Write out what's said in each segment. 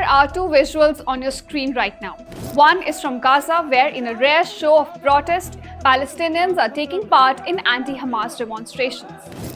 are two visuals on your screen right now. One is from Gaza, where in a rare show of protest, Palestinians are taking part in anti-Hamas demonstrations.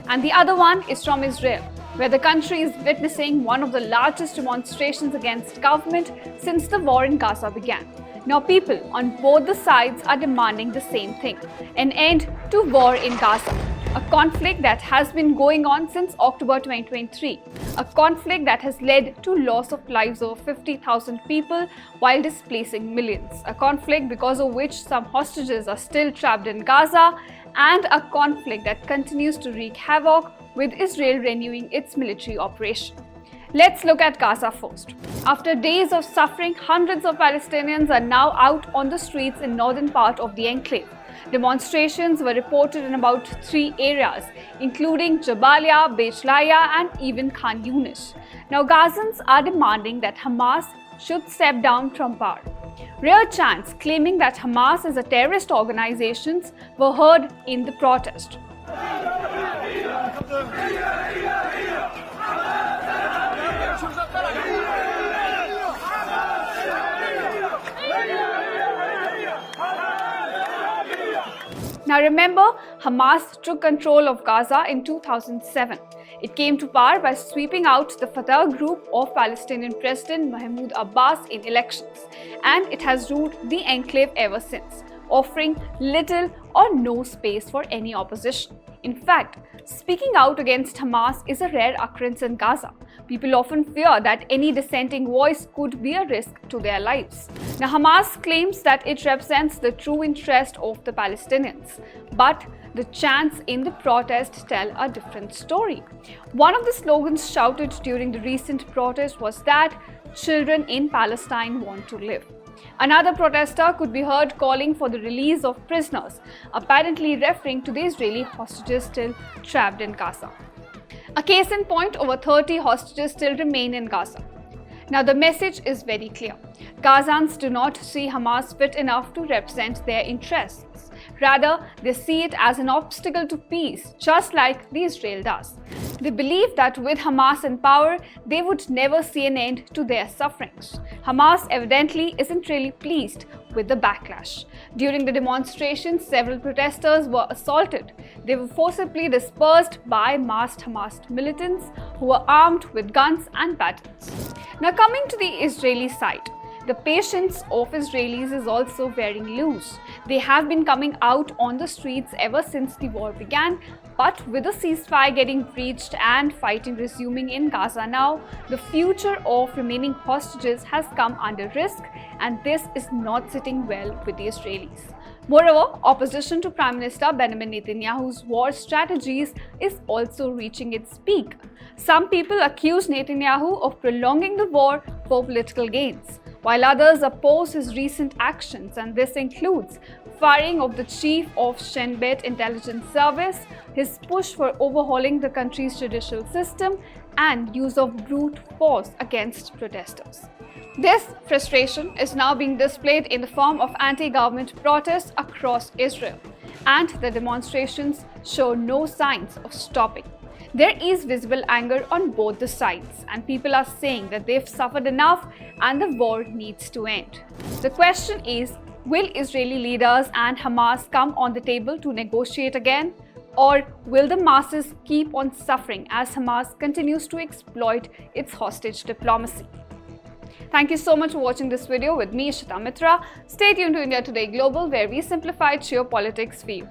And the other one is from Israel, where the country is witnessing one of the largest demonstrations against government since the war in Gaza began. Now people on both the sides are demanding the same thing: an end to war in Gaza. A conflict that has been going on since October 2023. A conflict that has led to loss of lives of 50,000 people while displacing millions. A conflict because of which some hostages are still trapped in Gaza, and a conflict that continues to wreak havoc with Israel renewing its military operation. Let's look at Gaza first. After days of suffering, hundreds of Palestinians are now out on the streets in northern part of the enclave. Demonstrations were reported in about 3 areas, including Jabalia, Beit Lahiya, and even Khan Yunis. Now Gazans are demanding that Hamas should step down from power. Rare chants claiming that Hamas is a terrorist organization were heard in the protest. Now remember, Hamas took control of Gaza in 2007. It came to power by sweeping out the Fatah group of Palestinian President Mahmoud Abbas in elections, and it has ruled the enclave ever since, offering little or no space for any opposition. In fact, speaking out against Hamas is a rare occurrence in Gaza. People often fear that any dissenting voice could be a risk to their lives. Now, Hamas claims that it represents the true interest of the Palestinians, but the chants in the protest tell a different story. One of the slogans shouted during the recent protest was that children in Palestine want to live. Another protester could be heard calling for the release of prisoners, apparently referring to the Israeli hostages still trapped in Gaza. A case in point, over 30 hostages still remain in Gaza. Now the message is very clear. Gazans do not see Hamas fit enough to represent their interests. Rather, they see it as an obstacle to peace, just like Israel does. They believe that with Hamas in power, they would never see an end to their sufferings. Hamas evidently isn't really pleased with the backlash. During the demonstrations, several protesters were assaulted. They were forcibly dispersed by masked Hamas militants who were armed with guns and batons. Now coming to the Israeli side, the patience of Israelis is also wearing loose. They have been coming out on the streets ever since the war began, but with the ceasefire getting breached and fighting resuming in Gaza now, the future of remaining hostages has come under risk, and this is not sitting well with the Israelis. Moreover, opposition to Prime Minister Benjamin Netanyahu's war strategies is also reaching its peak. Some people accuse Netanyahu of prolonging the war for political gains, while others oppose his recent actions, and this includes firing of the chief of Shin Bet intelligence service, his push for overhauling the country's judicial system, and use of brute force against protesters. This frustration is now being displayed in the form of anti-government protests across Israel, and the demonstrations show no signs of stopping. There is visible anger on both the sides, and people are saying that they've suffered enough and the war needs to end. The question is, will Israeli leaders and Hamas come on the table to negotiate again? Or will the masses keep on suffering as Hamas continues to exploit its hostage diplomacy? Thank you so much for watching this video with me, Ishita Mitra. Stay tuned to India Today Global, where we simplify geopolitics for you.